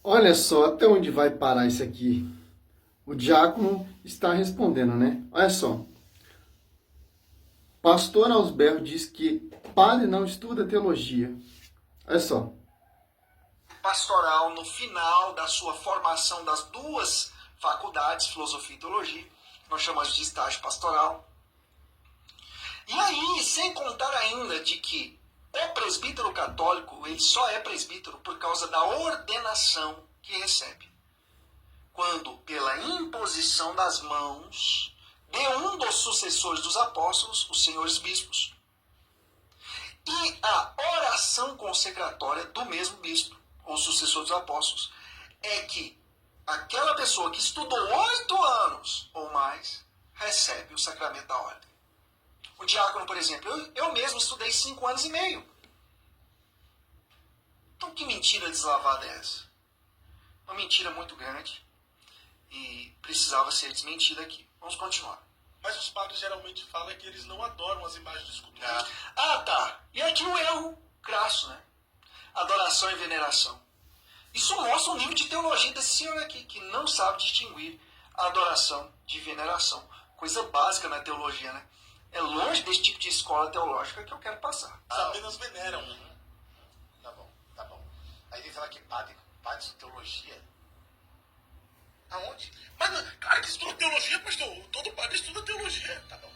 Olha só até onde vai parar isso aqui. O diácono está respondendo, né? Olha só. Pastor Ausberro diz que padre não estuda teologia. Olha só. Pastoral no final da sua formação das duas faculdades, filosofia e teologia, nós chamamos de estágio pastoral. E aí, sem contar ainda de que o presbítero católico, ele só é presbítero por causa da ordenação que recebe. Quando, pela imposição das mãos de um dos sucessores dos apóstolos, os senhores bispos, e a oração consecratória do mesmo bispo, ou sucessor dos apóstolos, é que aquela pessoa que estudou 8 anos ou mais recebe o sacramento da ordem. O diácono, por exemplo, eu mesmo estudei 5 anos e meio. Então que mentira deslavada é essa? Uma mentira muito grande e precisava ser desmentida aqui. Vamos continuar. Mas os padres geralmente falam que eles não adoram as imagens de escultura. Ah, tá. E aqui o erro crasso, né? Adoração e veneração. Isso mostra o nível de teologia desse senhor aqui, que não sabe distinguir a adoração de veneração. Coisa básica na teologia, né? É longe desse tipo de escola teológica que eu quero passar. Eles apenas veneram. Tá bom, tá bom. Aí ele fala que padre de teologia. Aonde? Mas, claro que estuda teologia, pastor. Todo padre estuda teologia. Tá bom.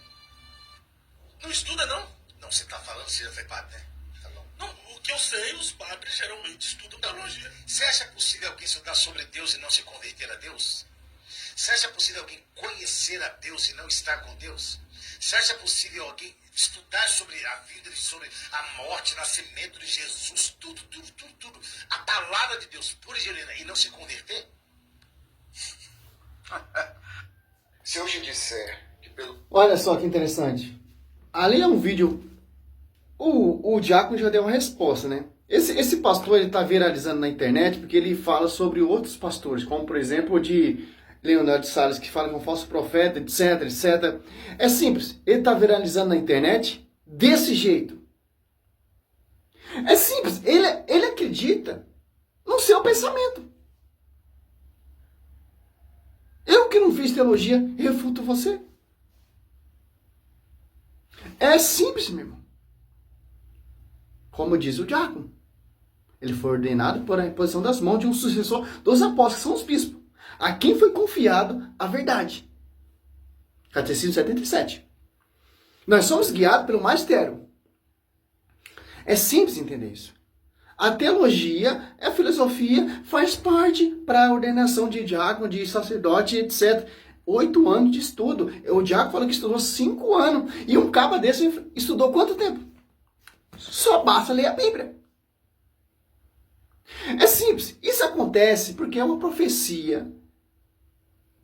Não estuda, não? Não, você tá falando, você já foi padre, né? Tá bom. Não, o que eu sei, os padres geralmente estudam teologia. Você acha possível alguém estudar sobre Deus e não se converter a Deus? Você acha possível alguém conhecer a Deus e não estar com Deus? Você acha possível alguém estudar sobre a vida, sobre a morte, o nascimento de Jesus, tudo, a palavra de Deus pura e genuína e não se converter? Se eu te disser que pelo... Olha só que interessante. Ali é um vídeo. O diácono já deu uma resposta, né? Esse pastor ele tá viralizando na internet porque ele fala sobre outros pastores, como por exemplo o de Leonardo de Sales, que fala que é um falso profeta, etc, etc. É simples. Ele tá viralizando na internet desse jeito. É simples. Ele acredita no seu pensamento. Eu que não fiz teologia, refuto você. É simples, meu irmão. Como diz o diácono. Ele foi ordenado por a imposição das mãos de um sucessor dos apóstolos, que são os bispos. A quem foi confiado a verdade. Catecismo 77. Nós somos guiados pelo magistério. É simples entender isso. A teologia, a filosofia, faz parte para a ordenação de diácono, de sacerdote, etc. 8 anos de estudo. O diácono falou que estudou 5 anos. E um caba desse estudou quanto tempo? Só basta ler a Bíblia. É simples. Isso acontece porque é uma profecia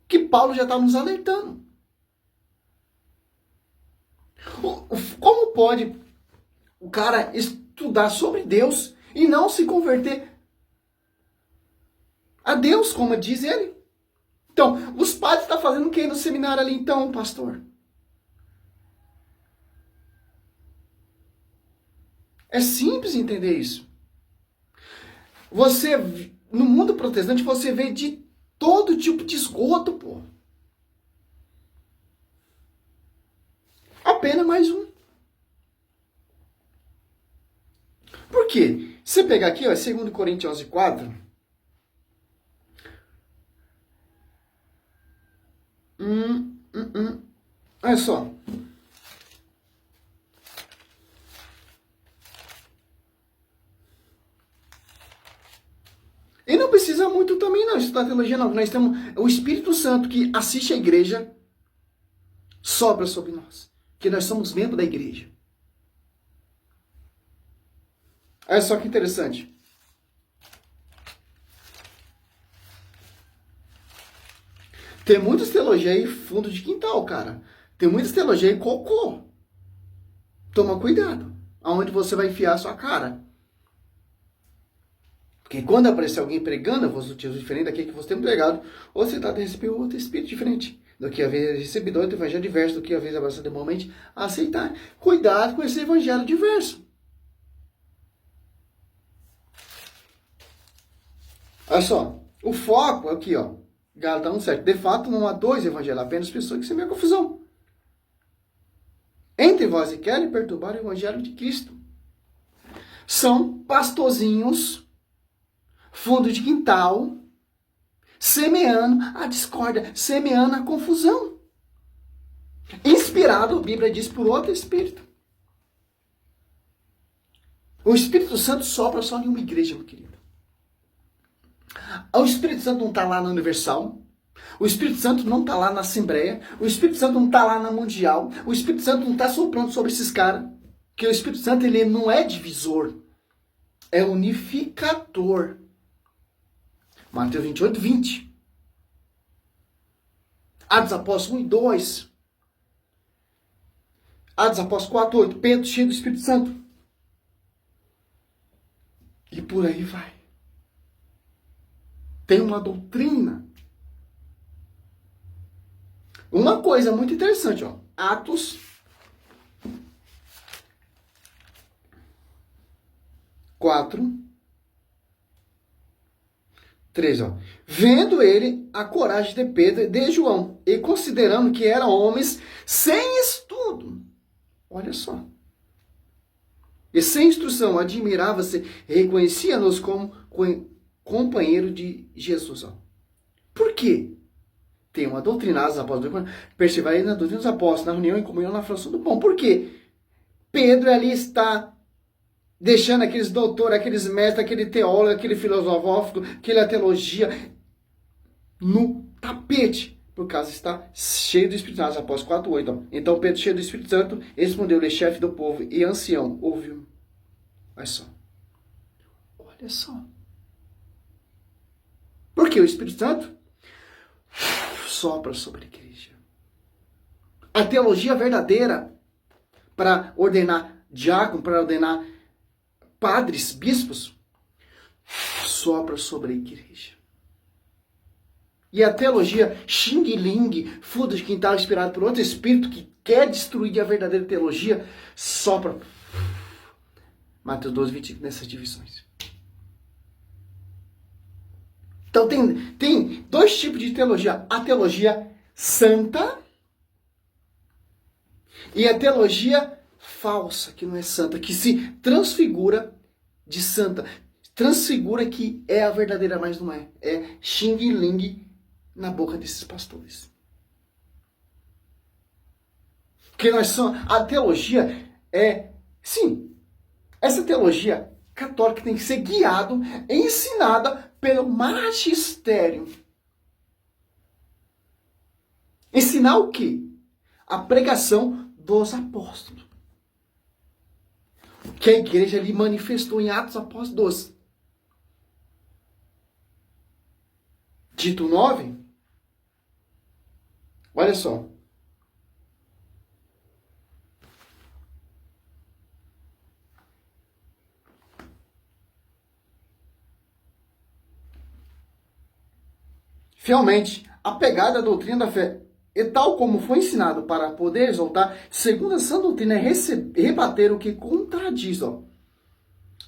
que Paulo já está nos alertando. Como pode o cara estudar sobre Deus e não se converter a Deus, como diz ele? Então, os padres estão fazendo o que no seminário ali então, pastor? É simples entender isso. Você, no mundo protestante, você vê de todo tipo de esgoto, pô. Apenas mais um. Por quê? Se você pegar aqui, ó, 2 Coríntios 11:4. Olha só. E não precisa muito também não estudar teologia não. Nós temos o Espírito Santo que assiste a igreja, sopra sobre nós. Que nós somos membros da igreja. Olha só que interessante. Tem muitas teologias aí fundo de quintal, cara. Tem muitas teologias aí cocô. Toma cuidado. Aonde você vai enfiar a sua cara. Porque quando aparecer alguém pregando, eu vou usar diferente daquele que você tem pregado, ou você está a receber outro espírito diferente do que haver recebido outro evangelho diverso, do que haver abraçado igualmente a aceitar. Cuidado com esse evangelho diverso. Olha só, o foco aqui, ó, Gálatas 1:7. De fato, não há dois evangelhos, apenas pessoas que semeiam confusão entre vós e querem perturbar o evangelho de Cristo. São pastorzinhos, fundo de quintal, semeando a discórdia, semeando a confusão. Inspirado, a Bíblia diz, por outro Espírito. O Espírito Santo sopra só em uma igreja, meu querido. O Espírito Santo não está lá na Universal. O Espírito Santo não está lá na Assembleia. O Espírito Santo não está lá na Mundial. O Espírito Santo não está soprando sobre esses caras. Porque o Espírito Santo ele não é divisor. É unificador. Mateus 28:20. Atos Apóstolos 1 e 2. Atos Apóstolos 4:8. Pedro cheio do Espírito Santo. E por aí vai. Tem uma doutrina. Uma coisa muito interessante, ó. Atos 4:13, ó. Vendo ele a coragem de Pedro e de João, e considerando que eram homens sem estudo. Olha só. E sem instrução, admirava-se e reconhecia-nos como companheiro de Jesus. Ó. Por quê? Tem uma doutrina, os apóstolos, perseverai na doutrina dos apóstolos, na reunião, em comunhão, na fração do pão. Por quê? Pedro ali está deixando aqueles doutores, aqueles mestres, aquele teólogo, aquele filosófico, aquela teologia no tapete. Por causa está cheio do Espírito Santo. Apóstolos 4:8. Ó. Então Pedro, cheio do Espírito Santo, respondeu-lhe, chefe do povo e ancião, ouviu. Olha só. Olha só. Porque o Espírito Santo sopra sobre a igreja. A teologia verdadeira para ordenar diácono, para ordenar padres, bispos, sopra sobre a igreja. E a teologia xing-ling, fundo de quintal inspirado por outro espírito que quer destruir a verdadeira teologia, sopra. Mateus 12:25, nessas divisões. Então tem dois tipos de teologia. A teologia santa e a teologia falsa, que não é santa, que se transfigura de santa. Transfigura que é a verdadeira, mas não é. É xing-ling na boca desses pastores. Porque a teologia sim, essa teologia católica tem que ser guiada, ensinada pelo magistério. Ensinar o quê? A pregação dos apóstolos. Que a igreja ali manifestou em Atos Apóstolos 12. Tito 9. Olha só. Fielmente, apegado à doutrina da fé, e tal como foi ensinado para poder exaltar, segundo a sã doutrina, é rebater o que contradiz. Ó.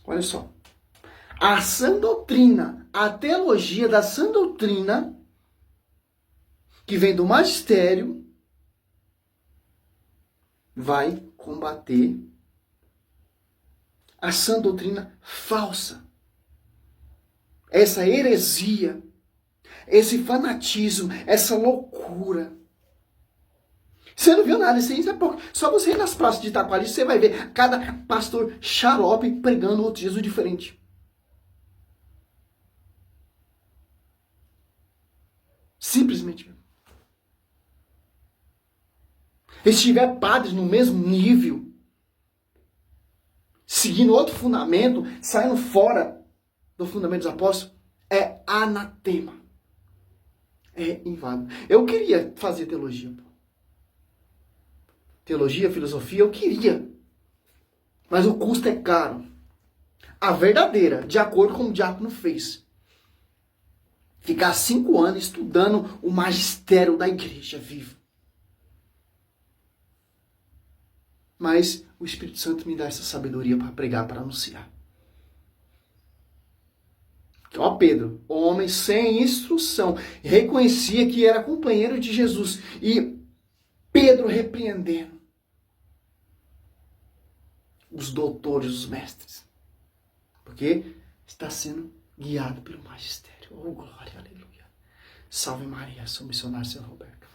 Olha só. A sã doutrina, a teologia da sã doutrina, que vem do magistério, vai combater a sã doutrina falsa. Essa heresia, esse fanatismo, essa loucura. Você não viu nada, só você ir nas praças de Itaquari, você vai ver cada pastor xarope pregando outro Jesus diferente. Simplesmente. E se tiver padres no mesmo nível, seguindo outro fundamento, saindo fora do fundamento dos apóstolos, é anatema. É inválido. Eu queria fazer teologia. Teologia, filosofia, eu queria. Mas o custo é caro. A verdadeira, de acordo com o diácono fez. Ficar 5 anos estudando o magistério da igreja vivo. Mas o Espírito Santo me dá essa sabedoria para pregar, para anunciar. Ó Pedro, homem sem instrução, reconhecia que era companheiro de Jesus. E Pedro repreendendo os doutores, os mestres. Porque está sendo guiado pelo magistério. Oh, glória, aleluia. Salve Maria, sou missionário, Sr. Roberto.